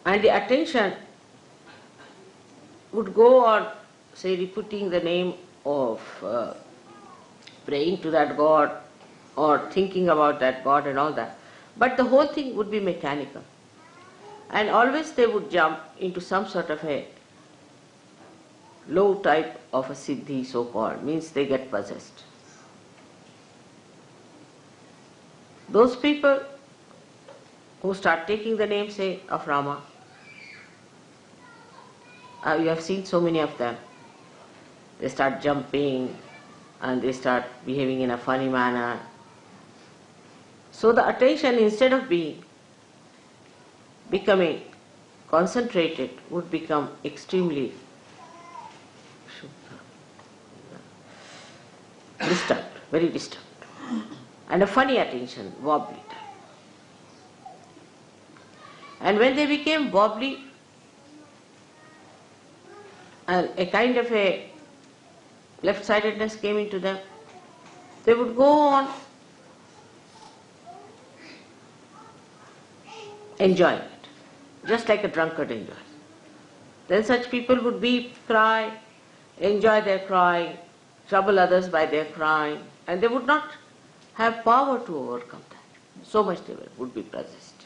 And the attention would go on, say, repeating the name of praying to that God or thinking about that God and all that. But the whole thing would be mechanical. And always they would jump into some sort of a low type of a siddhi, so-called, means they get possessed. Those people who start taking the name, say, of Rama, you have seen so many of them. They start jumping and they start behaving in a funny manner. So the attention, instead of becoming concentrated, would become extremely disturbed, very disturbed. And a funny attention, wobbly type. And when they became wobbly, and a kind of a left-sidedness came into them, they would go on enjoying it, just like a drunkard enjoys. Then such people would weep, cry, enjoy their crying, trouble others by their crying, and they would not have power to overcome that. So much they would be possessed.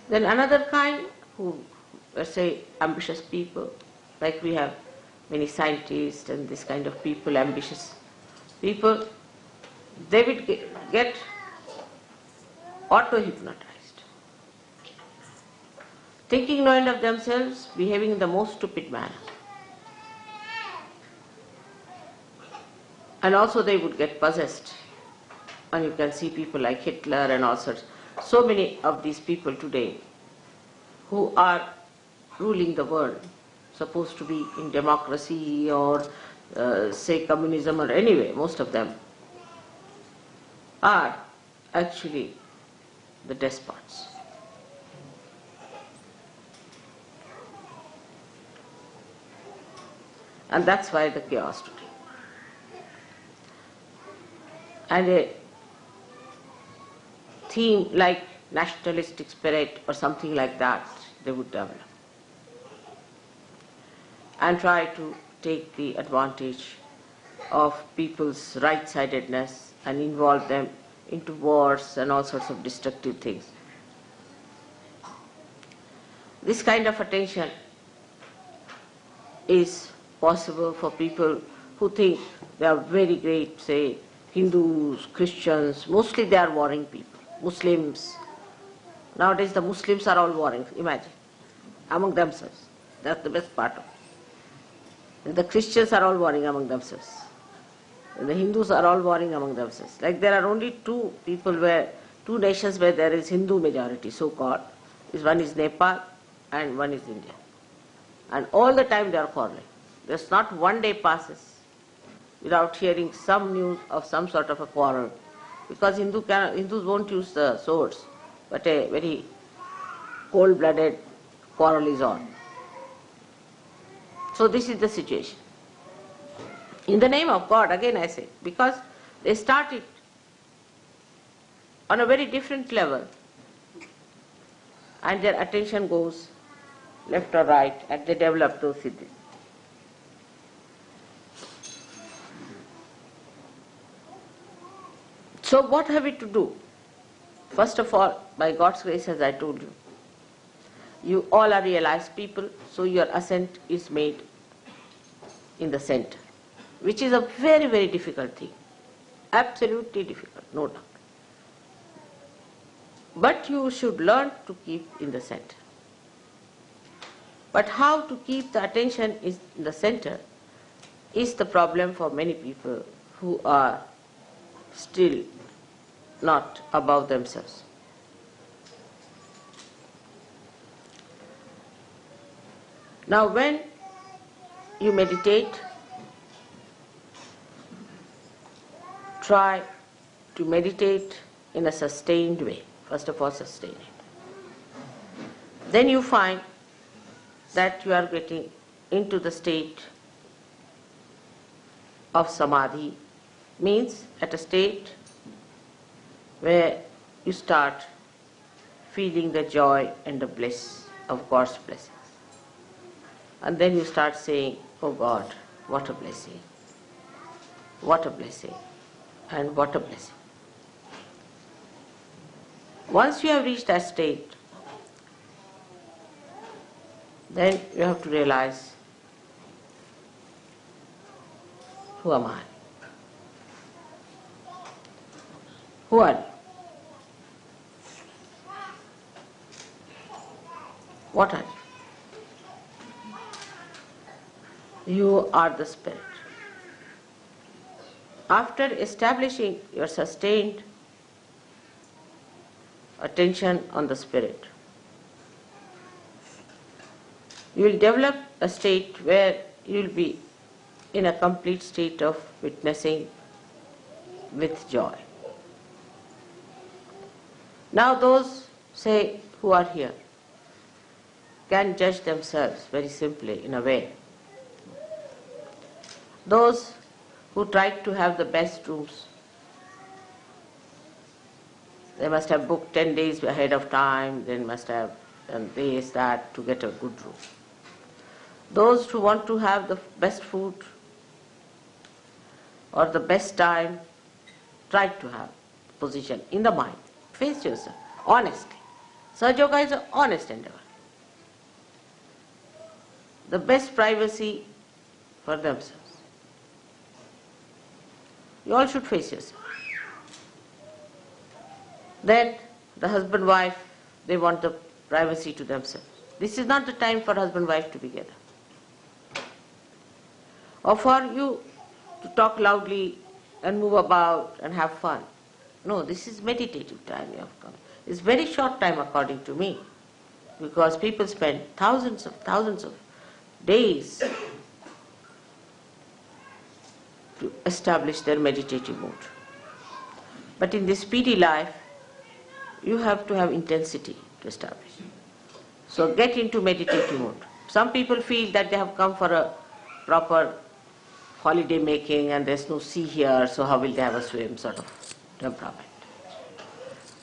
Then another kind, who, let's say, ambitious people, like we have many scientists and this kind of people, ambitious people, they would get auto-hypnotized. Thinking no end of themselves, behaving in the most stupid manner. And also they would get possessed. And you can see people like Hitler and all sorts. So many of these people today who are ruling the world, supposed to be in democracy or say communism or anyway, most of them are actually the despots. And that's why the chaos today. And a theme like nationalistic spirit or something like that, they would develop. And try to take the advantage of people's right-sidedness and involve them into wars and all sorts of destructive things. This kind of attention is possible for people who think they are very great, say Hindus, Christians, mostly they are warring people, Muslims. Nowadays the Muslims are all warring, imagine, among themselves. That's the best part of it. And the Christians are all warring among themselves. And the Hindus are all warring among themselves. Like there are only two nations where there is Hindu majority, so-called. One is Nepal and one is India. And all the time they are quarreling. There's not one day passes without hearing some news of some sort of a quarrel. Because Hindus won't use the swords, but a very cold-blooded quarrel is on. So this is the situation. In the name of God, again I say, because they started on a very different level and their attention goes left or right and they develop those siddhis. So what have we to do? First of all, by God's grace, as I told you, you all are realized people, so your ascent is made in the center, which is a very, very difficult thing. Absolutely difficult, no doubt. But you should learn to keep in the center. But how to keep the attention in the center is the problem for many people who are still not above themselves. Now when you meditate, try to meditate in a sustained way. First of all, sustain it. Then you find that you are getting into the state of samadhi, means at a state where you start feeling the joy and the bliss of God's blessings. And then you start saying, oh God, what a blessing, what a blessing, and what a blessing. Once you have reached that state, then you have to realize, who am I? Who are you? What are you? You are the Spirit. After establishing your sustained attention on the Spirit, you will develop a state where you will be in a complete state of witnessing with joy. Now those, say, who are here can judge themselves very simply in a way. Those who tried to have the best rooms, they must have booked 10 days ahead of time, they must have done this, that to get a good room. Those who want to have the best food or the best time, try to have position in the mind. Face yourself, honestly. Sahaja Yoga is an honest endeavor. The best privacy for themselves. You all should face yourself. Then the husband-wife, they want the privacy to themselves. This is not the time for husband-wife to be together. Or for you to talk loudly and move about and have fun. No, this is meditative time you have come. It's very short time according to me, because people spend thousands of days to establish their meditative mood. But in this speedy life, you have to have intensity to establish. So get into meditative mood. Some people feel that they have come for a proper holiday making and there's no sea here, so how will they have a swim sort of temperament.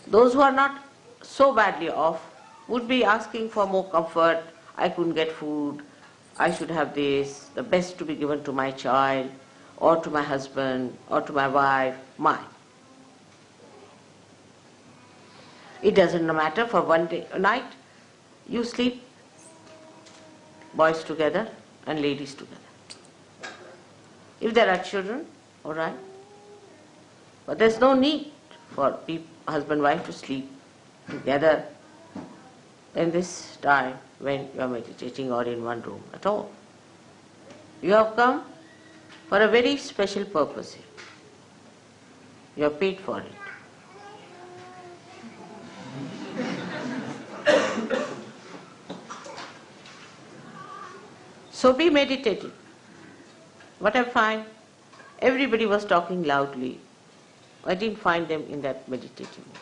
Those who are not so badly off would be asking for more comfort. I couldn't get food, I should have this, the best to be given to my child, or to my husband, or to my wife, mine. It doesn't matter, for one day, a night, you sleep, boys together and ladies together. If there are children, all right. But there's no need for husband and wife to sleep together in this time when you are meditating or in one room at all. You have come for a very special purpose here. You are paid for it. So be meditative. What I find, everybody was talking loudly. I didn't find them in that meditative mood.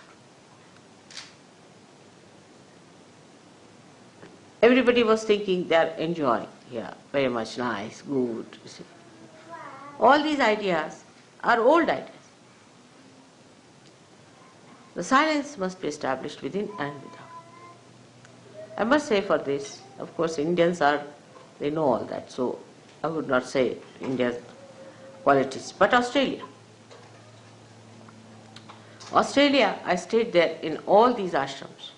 Everybody was thinking they are enjoying here, very much nice, good. You see. All these ideas are old ideas. The silence must be established within and without. I must say for this, of course Indians they know all that, so I would not say India's qualities, but Australia. Australia, I stayed there in all these ashrams.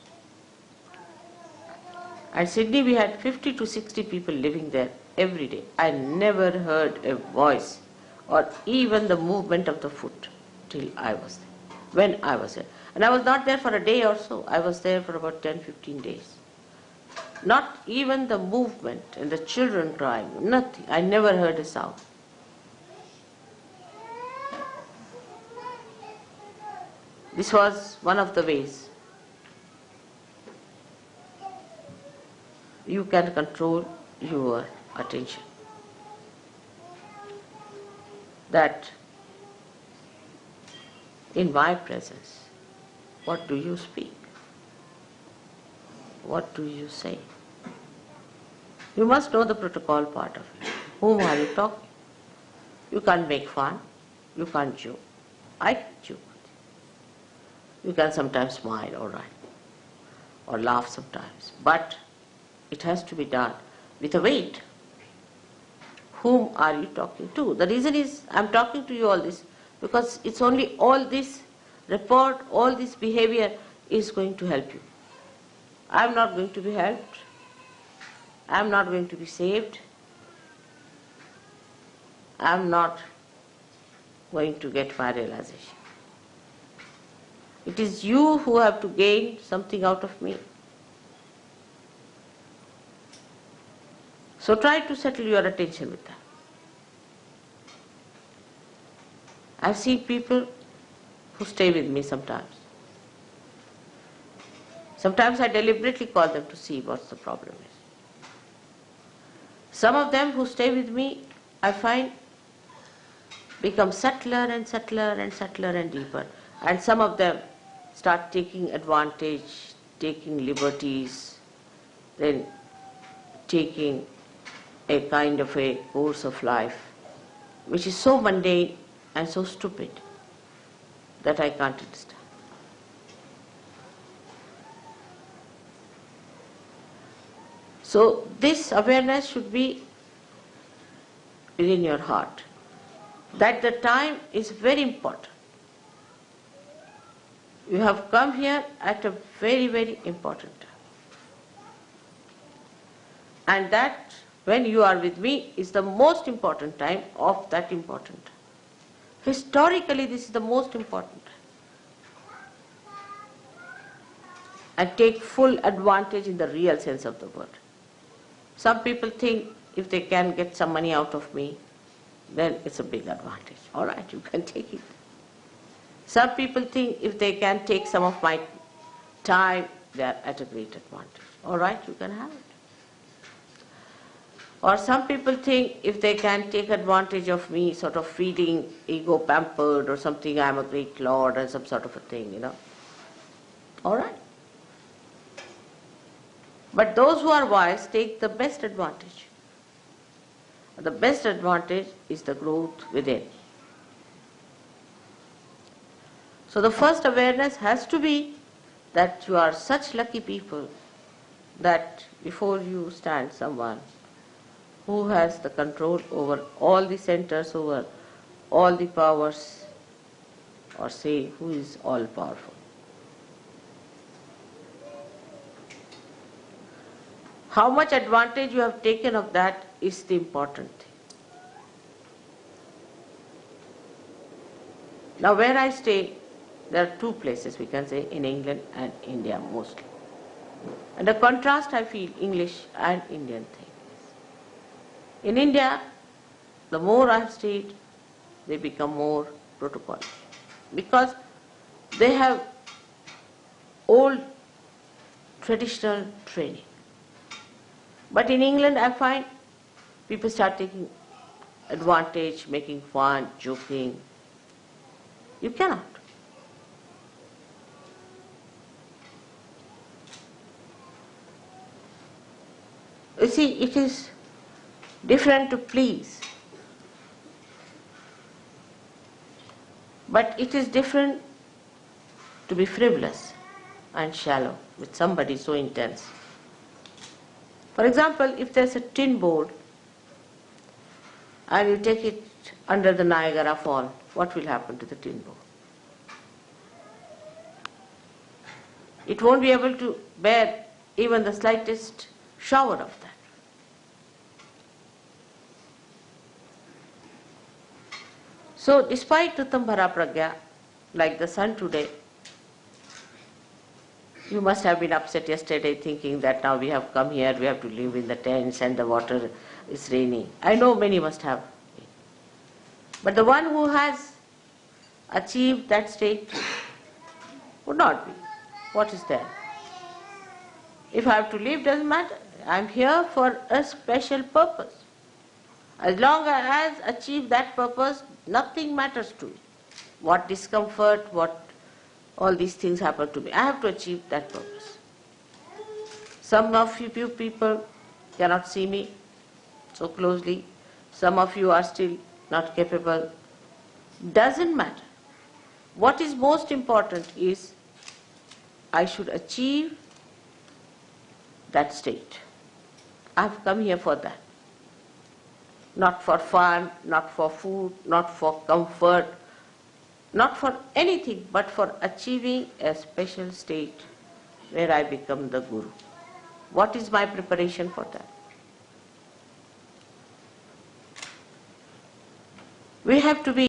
At Sydney we had 50 to 60 people living there every day. I never heard a voice or even the movement of the foot till I was there, when I was there. And I was not there for a day or so, I was there for about 10-15 days. Not even the movement and the children crying, nothing. I never heard a sound. This was one of the ways you can control your attention. That in my presence, what do you speak? What do you say? You must know the protocol part of it. Whom are you talking? You can't make fun. You can't joke. I can joke with you. You can sometimes smile, all right. or laugh sometimes. But it has to be done with a weight. Whom are you talking to? The reason is I'm talking to you all this because it's only all this report, all this behavior is going to help you. I'm not going to be helped. I'm not going to be saved. I'm not going to get my realization. It is you who have to gain something out of me. So try to settle your attention with that. I've seen people who stay with me sometimes. Sometimes I deliberately call them to see what the problem is. Some of them who stay with me, I find, become subtler and subtler and subtler and deeper. And some of them start taking advantage, taking liberties, then taking a kind of a course of life which is so mundane and so stupid that I can't understand. So this awareness should be within your heart, that the time is very important. You have come here at a very, very important time. And that, when you are with me, is the most important time of that important time. Historically, this is the most important time. And take full advantage in the real sense of the word. Some people think if they can get some money out of me, then it's a big advantage. All right, you can take it. Some people think if they can take some of my time, they are at a great advantage. All right, you can have it. Or some people think if they can take advantage of me, sort of feeling ego pampered or something, I'm a great lord and some sort of a thing, you know. All right. But those who are wise take the best advantage. The best advantage is the growth within. So the first awareness has to be that you are such lucky people that before you stand someone who has the control over all the centers, over all the powers, or say who is all powerful. How much advantage you have taken of that is the important thing. Now where I stay, there are two places we can say, in England and India mostly. And the contrast I feel English and Indian thing. In India, the more I have stayed, they become more protocol. Because they have old traditional training. But in England, I find people start taking advantage, making fun, joking. You cannot. You see, it is different to please. But it is different to be frivolous and shallow with somebody so intense. For example, if there's a tin board and you take it under the Niagara Fall, what will happen to the tin board? It won't be able to bear even the slightest shower of that. So despite Utambhara Pragya, like the sun today, you must have been upset yesterday thinking that now we have come here, we have to live in the tents and the water is raining. I know many must have. But the one who has achieved that state would not be. What is there? If I have to live, doesn't matter. I am here for a special purpose. As long as I have achieved that purpose, nothing matters to me. What discomfort, what all these things happen to me. I have to achieve that purpose. Some of you people cannot see me so closely. Some of you are still not capable. Doesn't matter. What is most important is I should achieve that state. I've come here for that. Not for fun, not for food, not for comfort, not for anything, but for achieving a special state where I become the Guru. What is my preparation for that? We have to be